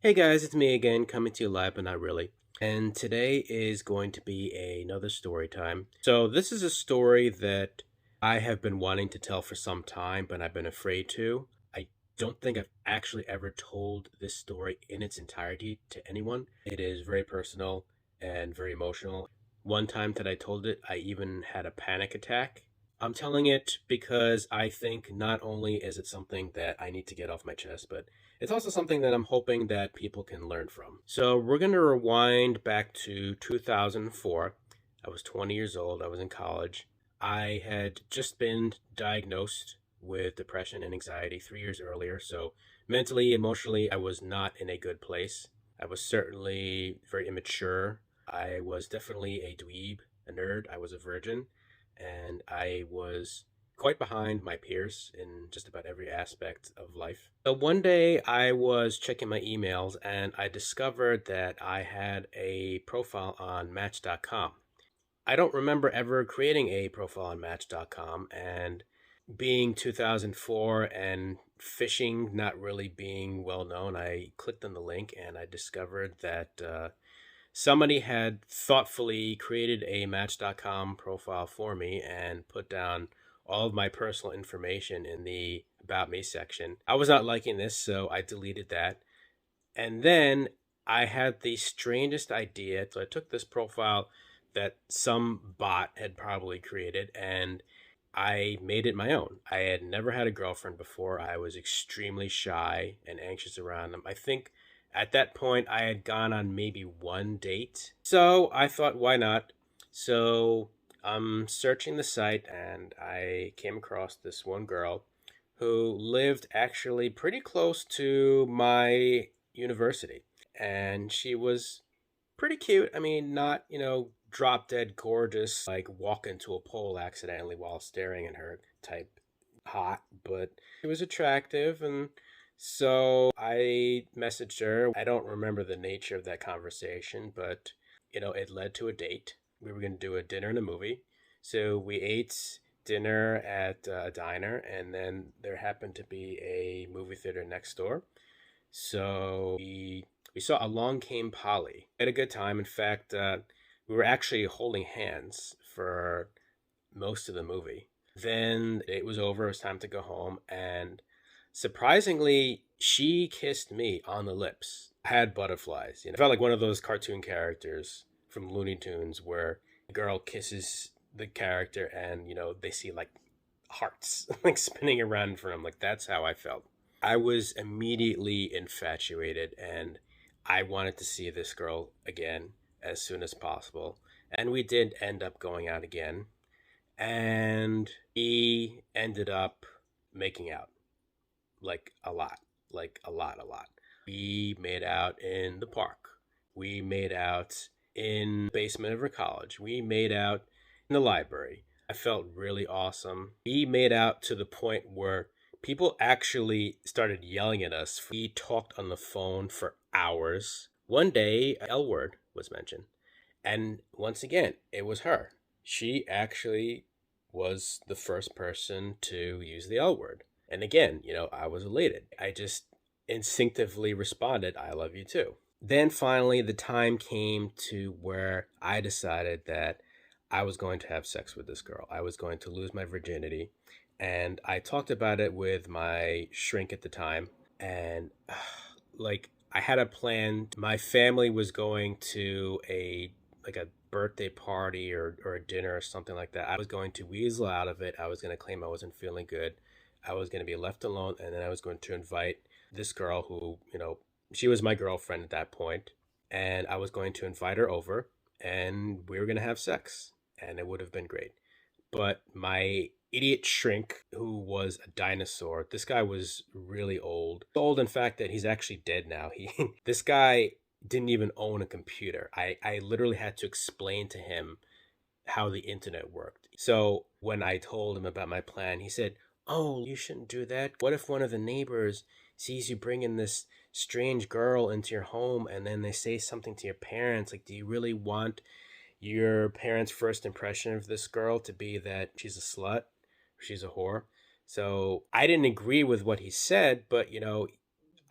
Hey guys, it's me again, coming to you live, but not really. And today is going to be another story time. So, this is a story that I have been wanting to tell for some time, but I've been afraid to. I don't think I've actually ever told this story in its entirety to anyone. It is very personal and very emotional. One time that I told it, I even had a panic attack. I'm telling it because I think not only is it something that I need to get off my chest, but it's also something that I'm hoping that people can learn from. So we're going to rewind back to 2004. I was 20 years old. I was in college. I had just been diagnosed with depression and anxiety 3 years earlier. So mentally, emotionally, I was not in a good place. I was certainly very immature. I was definitely a dweeb, a nerd. I was a virgin. And I was quite behind my peers in just about every aspect of life. So one day I was checking my emails and I discovered that I had a profile on Match.com. I don't remember ever creating a profile on Match.com, and being 2004 and phishing not really being well known, I clicked on the link and I discovered that somebody had thoughtfully created a Match.com profile for me and put down all of my personal information in the About Me section. I was not liking this, so I deleted that. And then I had the strangest idea. So I took this profile that some bot had probably created and I made it my own. I had never had a girlfriend before. I was extremely shy and anxious around them. I think at that point I had gone on maybe one date. So I thought, why not? So I'm searching the site and I came across this one girl who lived actually pretty close to my university. And she was pretty cute. I mean, not, drop dead gorgeous, like walk into a pole accidentally while staring at her type hot, but she was attractive. And so I messaged her. I don't remember the nature of that conversation, but, it led to a date. We were going to do a dinner and a movie. So we ate dinner at a diner, and then there happened to be a movie theater next door. So we saw Along Came Polly. We had a good time. In fact, we were actually holding hands for most of the movie. Then it was over. It was time to go home, and surprisingly, she kissed me on the lips. I had butterflies. I felt like one of those cartoon characters from Looney Tunes where the girl kisses the character, and they see like hearts like spinning around in front of them. Like that's how I felt. I was immediately infatuated and I wanted to see this girl again as soon as possible. And we did end up going out again. And we ended up making out like a lot, a lot. We made out in the park. We made out in the basement of her college. We made out in the library. I felt really awesome. We made out to the point where people actually started yelling at us. We talked on the phone for hours. One day, L word was mentioned. And once again, it was her. She actually was the first person to use the L word. And again, I was elated. I just instinctively responded, I love you too. Then finally, the time came to where I decided that I was going to have sex with this girl. I was going to lose my virginity. And I talked about it with my shrink at the time. And like, I had a plan. My family was going to a birthday party or a dinner or something like that. I was going to weasel out of it. I was going to claim I wasn't feeling good. I was going to be left alone, and then I was going to invite this girl who, she was my girlfriend at that point, and I was going to invite her over, and we were going to have sex, and it would have been great. But my idiot shrink, who was a dinosaur, this guy was really old. So old, in fact, that he's actually dead now. This guy didn't even own a computer. I literally had to explain to him how the internet worked. So when I told him about my plan, he said, "Oh, you shouldn't do that. What if one of the neighbors sees you bringing this strange girl into your home and then they say something to your parents? Like, do you really want your parents' first impression of this girl to be that she's a slut, she's a whore?" So I didn't agree with what he said, but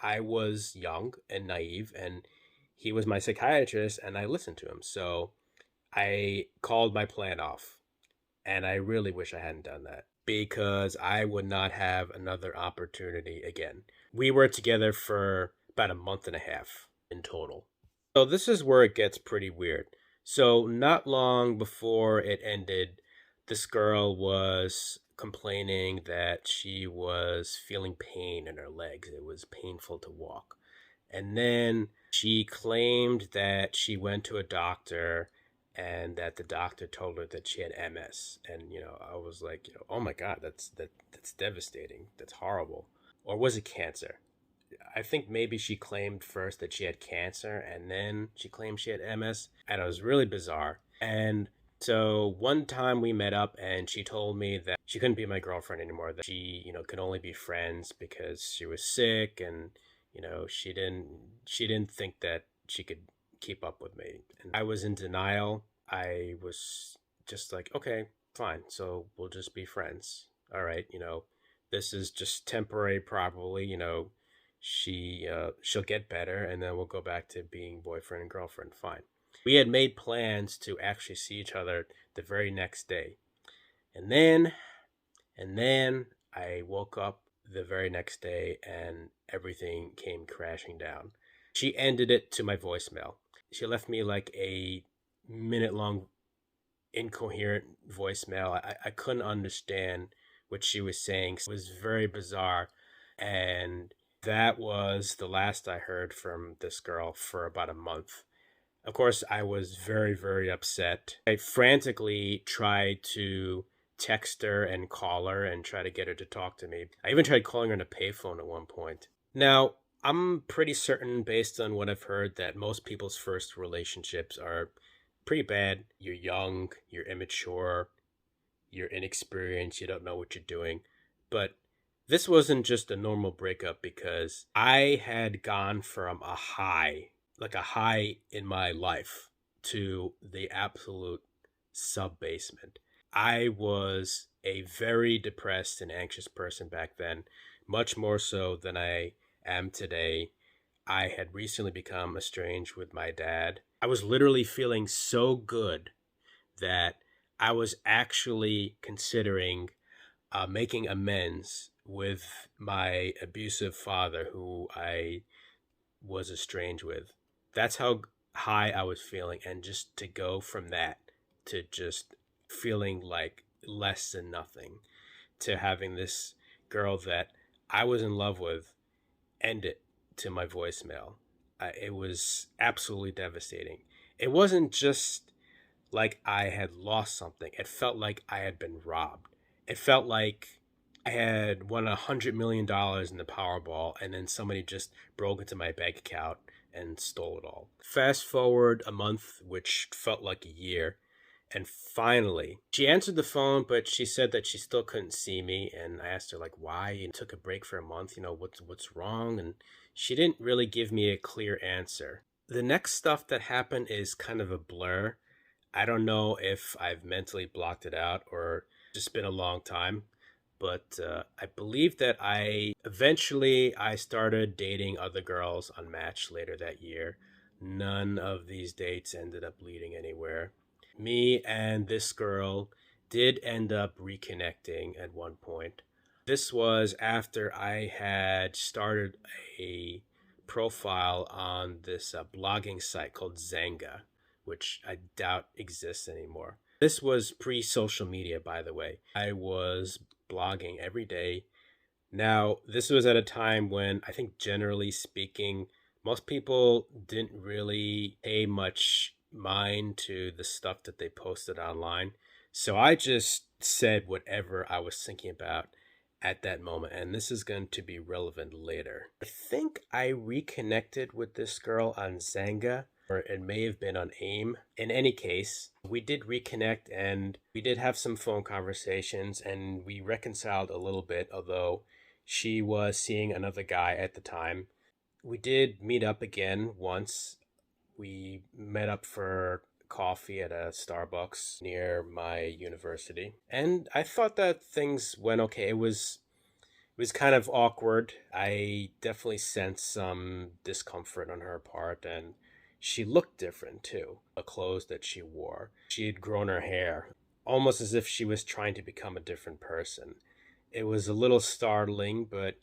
I was young and naive, and he was my psychiatrist, and I listened to him. So I called my plan off. And I really wish I hadn't done that because I would not have another opportunity again. We were together for about a month and a half in total. So this is where it gets pretty weird. So not long before it ended, this girl was complaining that she was feeling pain in her legs. It was painful to walk. And then she claimed that she went to a doctor and that the doctor told her that she had MS. And I was like, oh my God, that's devastating. That's horrible. Or was it cancer? I think maybe she claimed first that she had cancer and then she claimed she had MS. And it was really bizarre. And so one time we met up and she told me that she couldn't be my girlfriend anymore, that she, could only be friends because she was sick and, she didn't think that she could keep up with me. And I was in denial. I was just like, okay, fine. So we'll just be friends. All right, this is just temporary probably, she'll get better and then we'll go back to being boyfriend and girlfriend. Fine. We had made plans to actually see each other the very next day. And then I woke up the very next day and everything came crashing down. She ended it to my voicemail. She left me like a minute long incoherent voicemail. I couldn't understand what she was saying. It was very bizarre. And that was the last I heard from this girl for about a month. Of course, I was very, very upset. I frantically tried to text her and call her and try to get her to talk to me. I even tried calling her on a payphone at one point. Now, I'm pretty certain, based on what I've heard, that most people's first relationships are pretty bad. You're young, you're immature, you're inexperienced, you don't know what you're doing. But this wasn't just a normal breakup because I had gone from a high, like a high in my life, to the absolute sub basement. I was a very depressed and anxious person back then, much more so than I am today. I had recently become estranged with my dad. I was literally feeling so good that I was actually considering making amends with my abusive father, who I was estranged with. That's how high I was feeling. And just to go from that to just feeling like less than nothing, to having this girl that I was in love with end it to my voicemail. It was absolutely devastating. It wasn't just like I had lost something. It felt like I had been robbed. It felt like I had won $100 million in the Powerball, and then somebody just broke into my bank account and stole it all. Fast forward a month, which felt like a year, and finally she answered the phone, but she said that she still couldn't see me. And I asked her like why, and took a break for a month. What's wrong? And she didn't really give me a clear answer. The next stuff that happened is kind of a blur. I don't know if I've mentally blocked it out or just been a long time, but I believe that I started dating other girls on Match later that year. None of these dates ended up leading anywhere. Me and this girl did end up reconnecting at one point. This was after I had started a profile on this blogging site called Zanga, which I doubt exists anymore. This was pre social media, by the way. I was blogging every day. Now, this was at a time when I think, generally speaking, most people didn't really pay much mind to the stuff that they posted online. So I just said whatever I was thinking about at that moment. And this is going to be relevant later. I think I reconnected with this girl on Zanga, or it may have been on AIM. In any case, we did reconnect and we did have some phone conversations and we reconciled a little bit, although she was seeing another guy at the time. We did meet up again once. We met up for coffee at a Starbucks near my university. And I thought that things went okay. It was kind of awkward. I definitely sensed some discomfort on her part, and she looked different too. The clothes that she wore, she had grown her hair, almost as if she was trying to become a different person. It was a little startling, but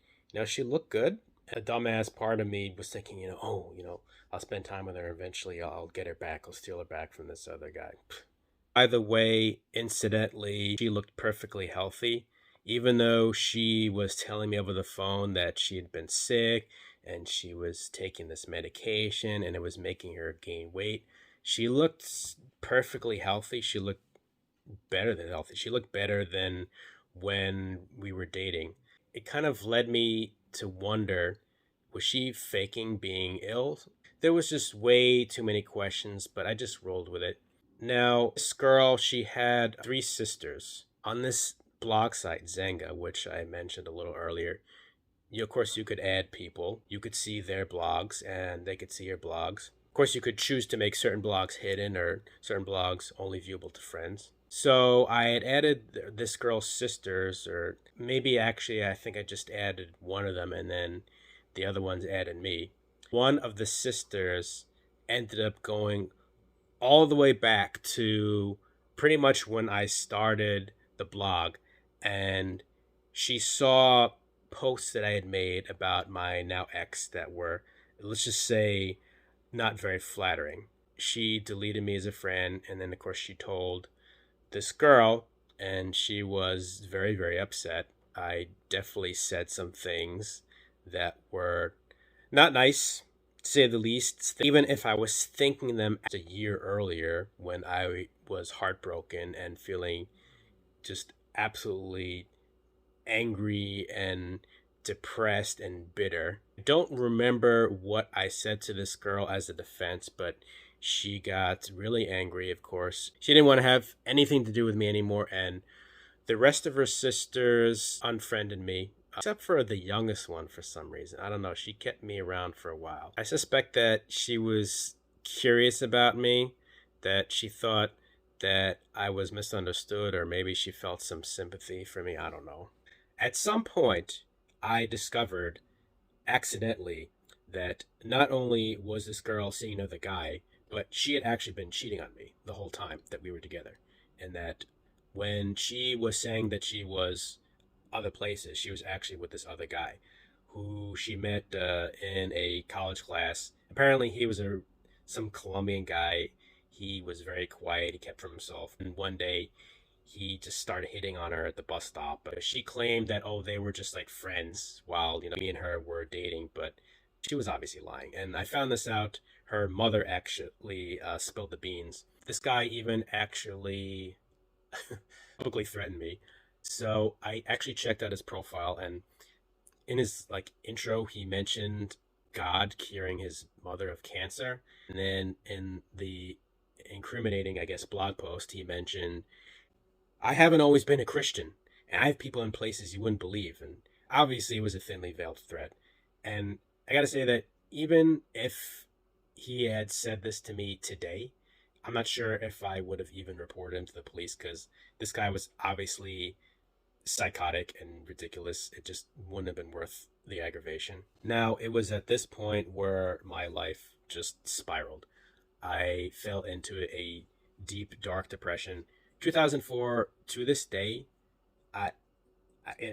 she looked good. A dumbass part of me was thinking, oh, I'll spend time with her eventually. I'll get her back. I'll steal her back from this other guy. By the way, incidentally, she looked perfectly healthy, even though she was telling me over the phone that she had been sick and she was taking this medication and it was making her gain weight. She looked perfectly healthy. She looked better than healthy. She looked better than when we were dating. It kind of led me to wonder, was she faking being ill? There was just way too many questions, but I just rolled with it. Now, this girl, she had three sisters. On this blog site, Zenga, which I mentioned a little earlier, of course, you could add people. You could see their blogs, and they could see your blogs. Of course, you could choose to make certain blogs hidden or certain blogs only viewable to friends. So I had added this girl's sisters, or maybe actually I think I just added one of them, and then the other ones added me. One of the sisters ended up going all the way back to pretty much when I started the blog, and she saw posts that I had made about my now ex that were, let's just say, not very flattering. She deleted me as a friend, and then of course she told this girl, and she was very, very upset. I definitely said some things that were not nice, to say the least. Even if I was thinking them a year earlier when I was heartbroken and feeling just absolutely angry and depressed and bitter. I don't remember what I said to this girl as a defense, but she got really angry, of course. She didn't want to have anything to do with me anymore, and the rest of her sisters unfriended me, except for the youngest one for some reason. I don't know. She kept me around for a while. I suspect that she was curious about me, that she thought that I was misunderstood, or maybe she felt some sympathy for me. I don't know. At some point, I discovered accidentally that not only was this girl seeing another guy, but she had actually been cheating on me the whole time that we were together. And that when she was saying that she was other places, she was actually with this other guy who she met in a college class. Apparently, he was some Colombian guy. He was very quiet. He kept for himself. And one day, he just started hitting on her at the bus stop. But she claimed that, oh, they were just like friends while, me and her were dating. But she was obviously lying. And I found this out. Her mother actually spilled the beans. This guy even actually publicly threatened me. So I actually checked out his profile, and in his intro, he mentioned God curing his mother of cancer. And then in the incriminating, I guess, blog post, he mentioned, I haven't always been a Christian, and I have people in places you wouldn't believe. And obviously, it was a thinly veiled threat. And I got to say that even if he had said this to me today, I'm not sure if I would have even reported him to the police, because this guy was obviously psychotic and ridiculous. It just wouldn't have been worth the aggravation. Now, it was at this point where my life just spiraled. I fell into a deep, dark depression. 2004 to this day, I,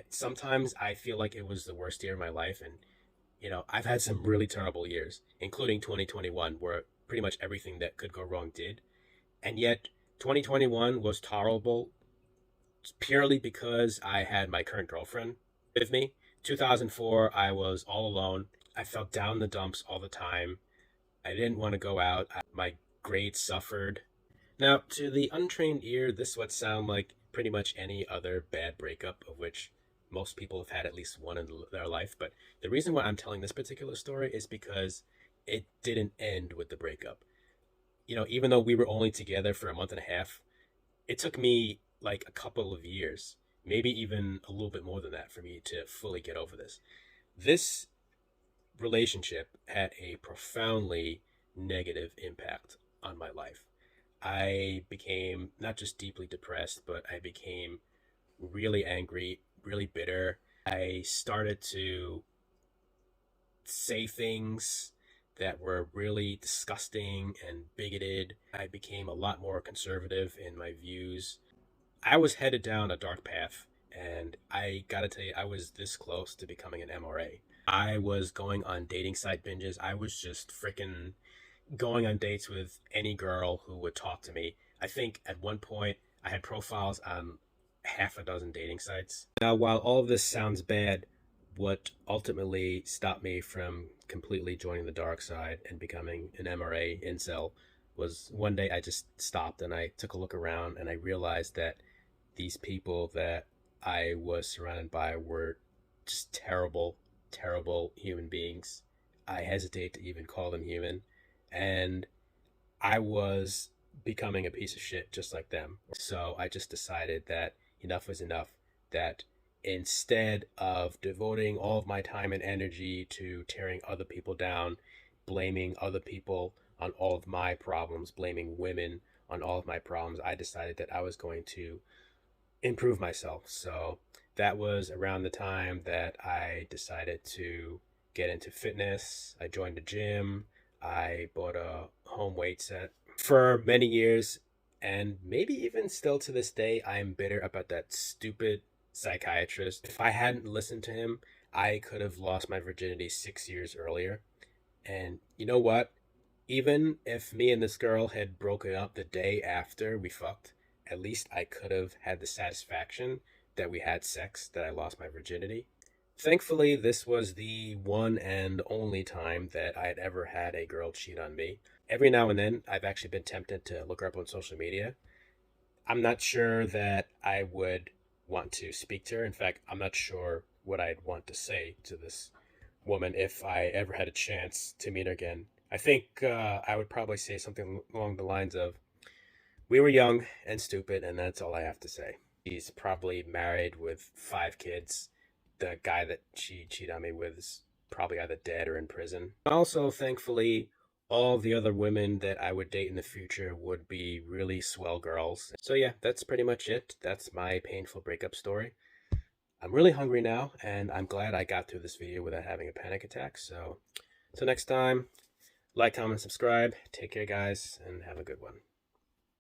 sometimes I feel like it was the worst year of my life. And, I've had some really terrible years, including 2021, where pretty much everything that could go wrong did. And yet, 2021 was tolerable purely because I had my current girlfriend with me. 2004, I was all alone. I felt down in the dumps all the time. I didn't want to go out. My grades suffered. Now, to the untrained ear, this would sound like pretty much any other bad breakup, of which most people have had at least one in their life. But the reason why I'm telling this particular story is because it didn't end with the breakup. Even though we were only together for a month and a half, it took me like a couple of years, maybe even a little bit more than that, for me to fully get over this. This relationship had a profoundly negative impact on my life. I became not just deeply depressed, but I became really angry, really bitter. I started to say things that were really disgusting and bigoted. I became a lot more conservative in my views. I was headed down a dark path, and I gotta tell you, I was this close to becoming an MRA. I was going on dating site binges. I was just freaking going on dates with any girl who would talk to me. I think at one point I had profiles on half a dozen dating sites. Now, while all of this sounds bad, what ultimately stopped me from completely joining the dark side and becoming an MRA incel was one day I just stopped and I took a look around and I realized that these people that I was surrounded by were just terrible, terrible human beings. I hesitate to even call them human. And I was becoming a piece of shit just like them. So I just decided that enough was enough, that instead of devoting all of my time and energy to tearing other people down, blaming other people on all of my problems, blaming women on all of my problems, I decided that I was going to improve myself. So that was around the time that I decided to get into fitness. I joined a gym. I bought a home weight set. For many years, and maybe even still to this day, I am bitter about that stupid psychiatrist. If I hadn't listened to him, I could have lost my virginity 6 years earlier. And you know what? Even if me and this girl had broken up the day after we fucked, at least I could have had the satisfaction that we had sex, that I lost my virginity. Thankfully, this was the one and only time that I had ever had a girl cheat on me. Every now and then, I've actually been tempted to look her up on social media. I'm not sure that I would want to speak to her. In fact, I'm not sure what I'd want to say to this woman if I ever had a chance to meet her again. I think I would probably say something along the lines of, "We were young and stupid, and that's all I have to say." She's probably married with 5 kids. The guy that she cheated on me with is probably either dead or in prison. Also, thankfully, all the other women that I would date in the future would be really swell girls. So, yeah, that's pretty much it. That's my painful breakup story. I'm really hungry now, and I'm glad I got through this video without having a panic attack. So, till next time, like, comment, subscribe. Take care, guys, and have a good one.